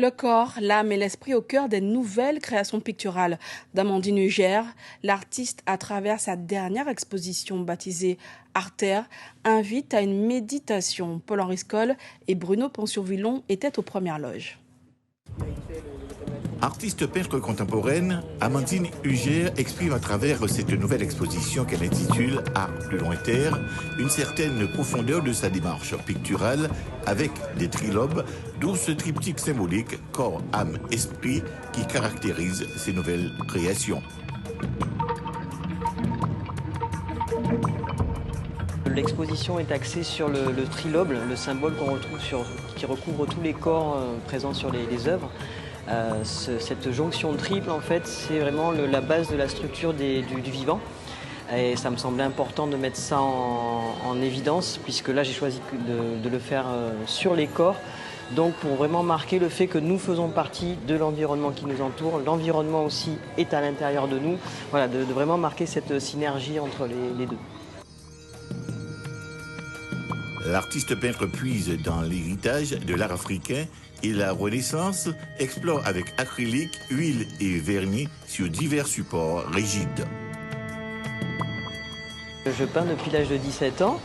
Le corps, l'âme et l'esprit au cœur des nouvelles créations picturales d'Amandine Huger, l'artiste, à travers sa dernière exposition baptisée Artère, invite à une méditation. Paul-Henri Scoll et Bruno Poncio-Villon étaient aux premières loges. Artiste peintre contemporaine, Amandine Huger exprime à travers cette nouvelle exposition qu'elle intitule Art plus loin terre une certaine profondeur de sa démarche picturale avec des trilobes, d'où ce triptyque symbolique corps, âme, esprit qui caractérise ces nouvelles créations. L'exposition est axée sur le trilobe, le symbole qu'on retrouve qui recouvre tous les corps présents sur les œuvres. Cette jonction triple, en fait, c'est vraiment la base de la structure du vivant. Et ça me semblait important de mettre ça en évidence, puisque là, j'ai choisi de le faire sur les corps. Donc, pour vraiment marquer le fait que nous faisons partie de l'environnement qui nous entoure, l'environnement aussi est à l'intérieur de nous. Voilà, de vraiment marquer cette synergie entre les deux. L'artiste peintre puise dans l'héritage de l'art africain et la Renaissance explore avec acrylique, huile et vernis sur divers supports rigides. Je peins depuis l'âge de 17 ans.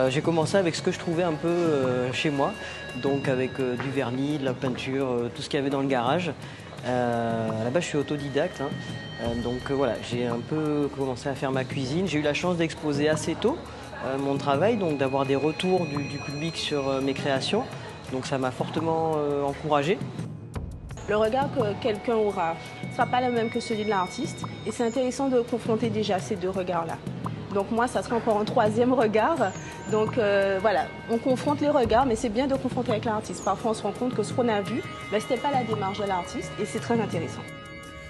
J'ai commencé avec ce que je trouvais un peu chez moi, donc avec du vernis, de la peinture, tout ce qu'il y avait dans le garage. Là-bas, je suis autodidacte, donc voilà, j'ai un peu commencé à faire ma cuisine. J'ai eu la chance d'exposer assez tôt mon travail, donc d'avoir des retours du public sur mes créations. Donc ça m'a fortement encouragé. Le regard que quelqu'un aura ne sera pas le même que celui de l'artiste. Et c'est intéressant de confronter déjà ces deux regards-là. Donc moi, ça sera encore un troisième regard. Donc voilà, on confronte les regards, mais c'est bien de confronter avec l'artiste. Parfois, on se rend compte que ce qu'on a vu, ce n'était pas la démarche de l'artiste et c'est très intéressant.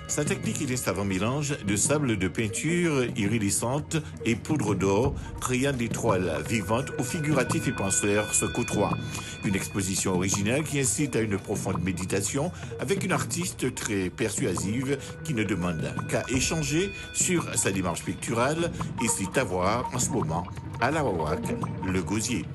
Sa technique est un savant mélange de sable de peinture iridescente et poudre d'or, créant des toiles vivantes où figuratifs et penseurs se côtoient. Une exposition originale qui incite à une profonde méditation avec une artiste très persuasive qui ne demande qu'à échanger sur sa démarche picturale et c'est à voir en ce moment à la Wawak, le Gosier.